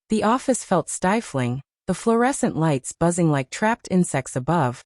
The office felt stifling, the fluorescent lights buzzing like trapped insects above,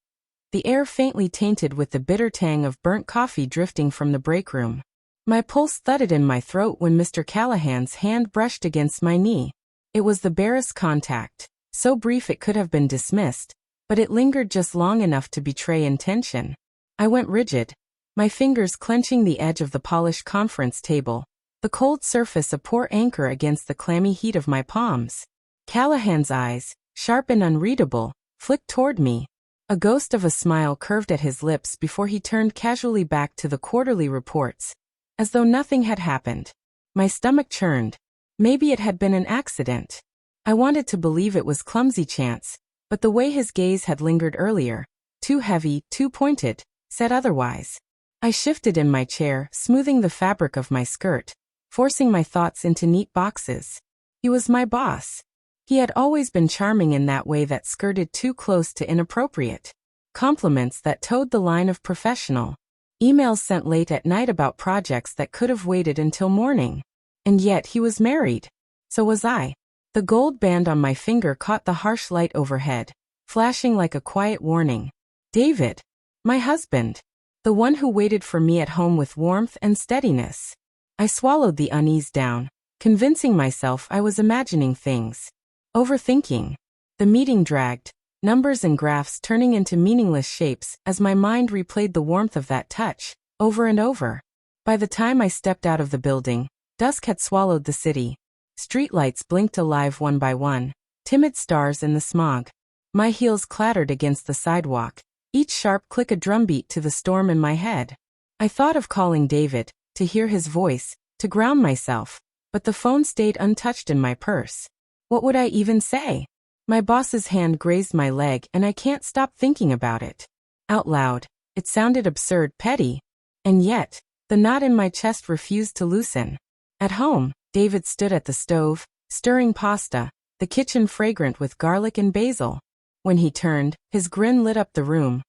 the air faintly tainted with the bitter tang of burnt coffee drifting from the break room. My pulse thudded in my throat when Mr. Callahan's hand brushed against my knee. It was the barest contact, so brief it could have been dismissed, but it lingered just long enough to betray intention. I went rigid, my fingers clenching the edge of the polished conference table, the cold surface a poor anchor against the clammy heat of my palms. Callahan's eyes, sharp and unreadable, flicked toward me. A ghost of a smile curved at his lips before he turned casually back to the quarterly reports, as though nothing had happened. My stomach churned. Maybe it had been an accident. I wanted to believe it was clumsy chance, but the way his gaze had lingered earlier, too heavy, too pointed, said otherwise. I shifted in my chair, smoothing the fabric of my skirt, forcing my thoughts into neat boxes. He was my boss. He had always been charming in that way that skirted too close to inappropriate. Compliments that towed the line of professional. Emails sent late at night about projects that could have waited until morning. And yet he was married. So was I. The gold band on my finger caught the harsh light overhead, flashing like a quiet warning. David. My husband. The one who waited for me at home with warmth and steadiness. I swallowed the unease down, convincing myself I was imagining things. Overthinking. The meeting dragged, numbers and graphs turning into meaningless shapes as my mind replayed the warmth of that touch, over and over. By the time I stepped out of the building, dusk had swallowed the city. Streetlights blinked alive one by one, timid stars in the smog. My heels clattered against the sidewalk, each sharp click a drumbeat to the storm in my head. I thought of calling David, to hear his voice, to ground myself, but the phone stayed untouched in my purse. What would I even say? My boss's hand grazed my leg and I can't stop thinking about it. Out loud, it sounded absurd, petty. And yet, the knot in my chest refused to loosen. At home, David stood at the stove, stirring pasta, the kitchen fragrant with garlic and basil. When he turned, his grin lit up the room,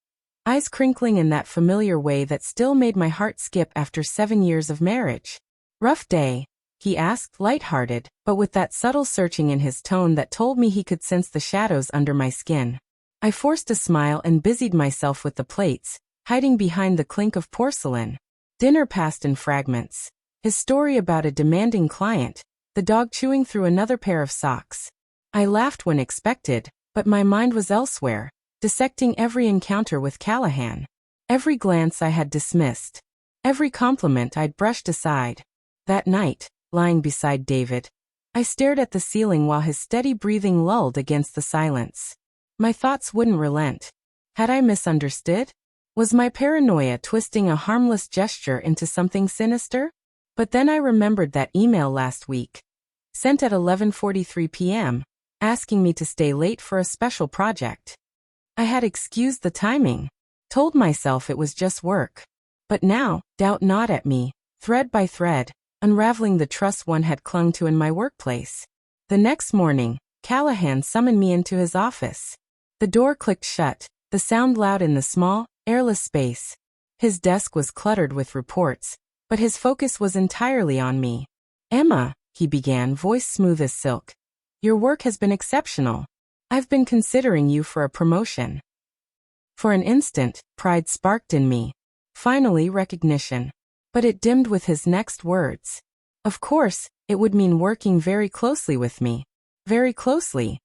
eyes crinkling in that familiar way that still made my heart skip after 7 years of marriage. Rough day? He asked, light-hearted, but with that subtle searching in his tone that told me he could sense the shadows under my skin. I forced a smile and busied myself with the plates, hiding behind the clink of porcelain. Dinner passed in fragments. His story about a demanding client, the dog chewing through another pair of socks. I laughed when expected, but my mind was elsewhere, dissecting every encounter with Callahan. Every glance I had dismissed. Every compliment I'd brushed aside. That night, lying beside David, I stared at the ceiling while his steady breathing lulled against the silence. My thoughts wouldn't relent. Had I misunderstood? Was my paranoia twisting a harmless gesture into something sinister? But then I remembered that email last week, sent at 11:43 p.m., asking me to stay late for a special project. I had excused the timing, told myself it was just work. But now, doubt gnawed at me, thread by thread, unraveling the trust one had clung to in my workplace. The next morning, Callahan summoned me into his office. The door clicked shut, the sound loud in the small, airless space. His desk was cluttered with reports, but his focus was entirely on me. Emma, he began, voice smooth as silk. Your work has been exceptional. I've been considering you for a promotion. For an instant, pride sparked in me. Finally, recognition. But it dimmed with his next words. Of course, it would mean working very closely with me. Very closely.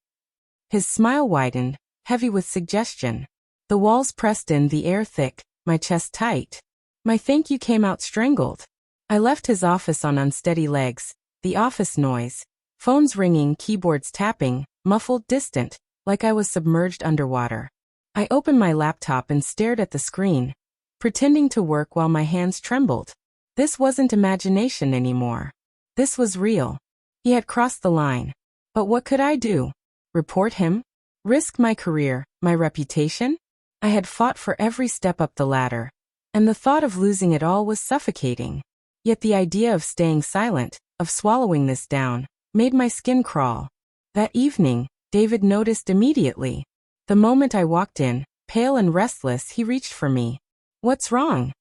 His smile widened, heavy with suggestion. The walls pressed in, the air thick, my chest tight. My thank you came out strangled. I left his office on unsteady legs, the office noise. Phones ringing, keyboards tapping, muffled, distant, like I was submerged underwater. I opened my laptop and stared at the screen, pretending to work while my hands trembled. This wasn't imagination anymore. This was real. He had crossed the line. But what could I do? Report him? Risk my career, my reputation? I had fought for every step up the ladder, and the thought of losing it all was suffocating. Yet the idea of staying silent, of swallowing this down, made my skin crawl. That evening, David noticed immediately. The moment I walked in, pale and restless, he reached for me. What's wrong?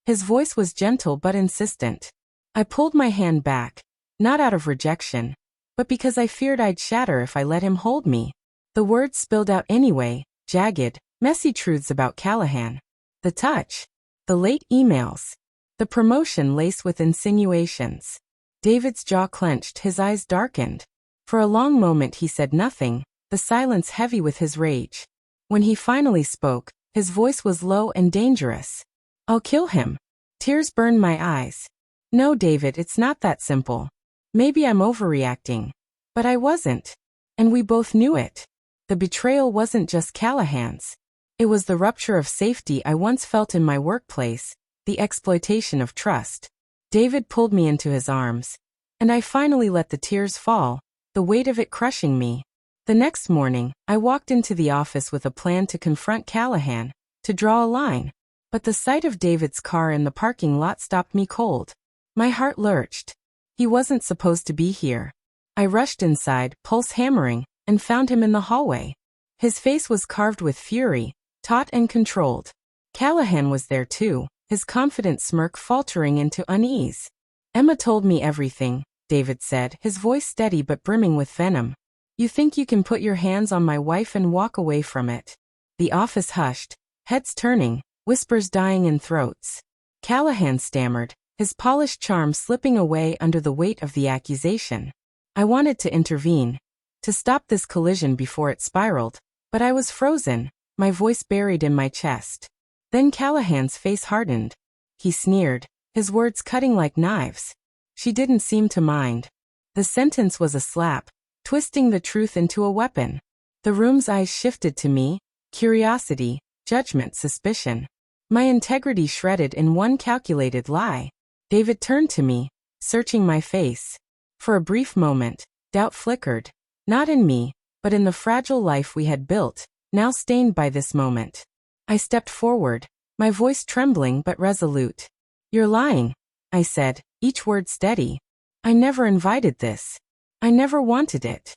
His voice was gentle but insistent. I pulled my hand back, not out of rejection, but because I feared I'd shatter if I let him hold me. The words spilled out anyway, jagged, messy truths about Callahan. The touch. The late emails. The promotion laced with insinuations. David's jaw clenched, his eyes darkened. For a long moment he said nothing, the silence heavy with his rage. When he finally spoke, his voice was low and dangerous. "I'll kill him." Tears burned my eyes. "No, David, it's not that simple. Maybe I'm overreacting. But I wasn't. And we both knew it. The betrayal wasn't just Callahan's. It was the rupture of safety I once felt in my workplace, the exploitation of trust." David pulled me into his arms. And I finally let the tears fall, the weight of it crushing me. The next morning, I walked into the office with a plan to confront Callahan, to draw a line. But the sight of David's car in the parking lot stopped me cold. My heart lurched. He wasn't supposed to be here. I rushed inside, pulse hammering, and found him in the hallway. His face was carved with fury, taut and controlled. Callahan was there too, his confident smirk faltering into unease. "Emma told me everything," David said, his voice steady but brimming with venom. "You think you can put your hands on my wife and walk away from it?" The office hushed, heads turning, whispers dying in throats. Callahan stammered, his polished charm slipping away under the weight of the accusation. I wanted to intervene, to stop this collision before it spiraled, but I was frozen, my voice buried in my chest. Then Callahan's face hardened. He sneered, his words cutting like knives. "She didn't seem to mind." The sentence was a slap, twisting the truth into a weapon. The room's eyes shifted to me, curiosity, judgment, suspicion. My integrity shredded in one calculated lie. David turned to me, searching my face. For a brief moment, doubt flickered. Not in me, but in the fragile life we had built, now stained by this moment. I stepped forward, my voice trembling but resolute. "You're lying," I said, each word steady. "I never invited this. I never wanted it."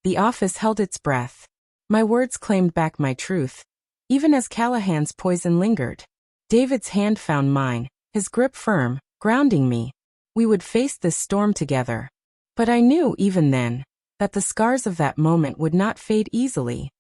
The office held its breath. My words claimed back my truth. Even as Callahan's poison lingered, David's hand found mine, his grip firm, grounding me. We would face this storm together. But I knew even then that the scars of that moment would not fade easily.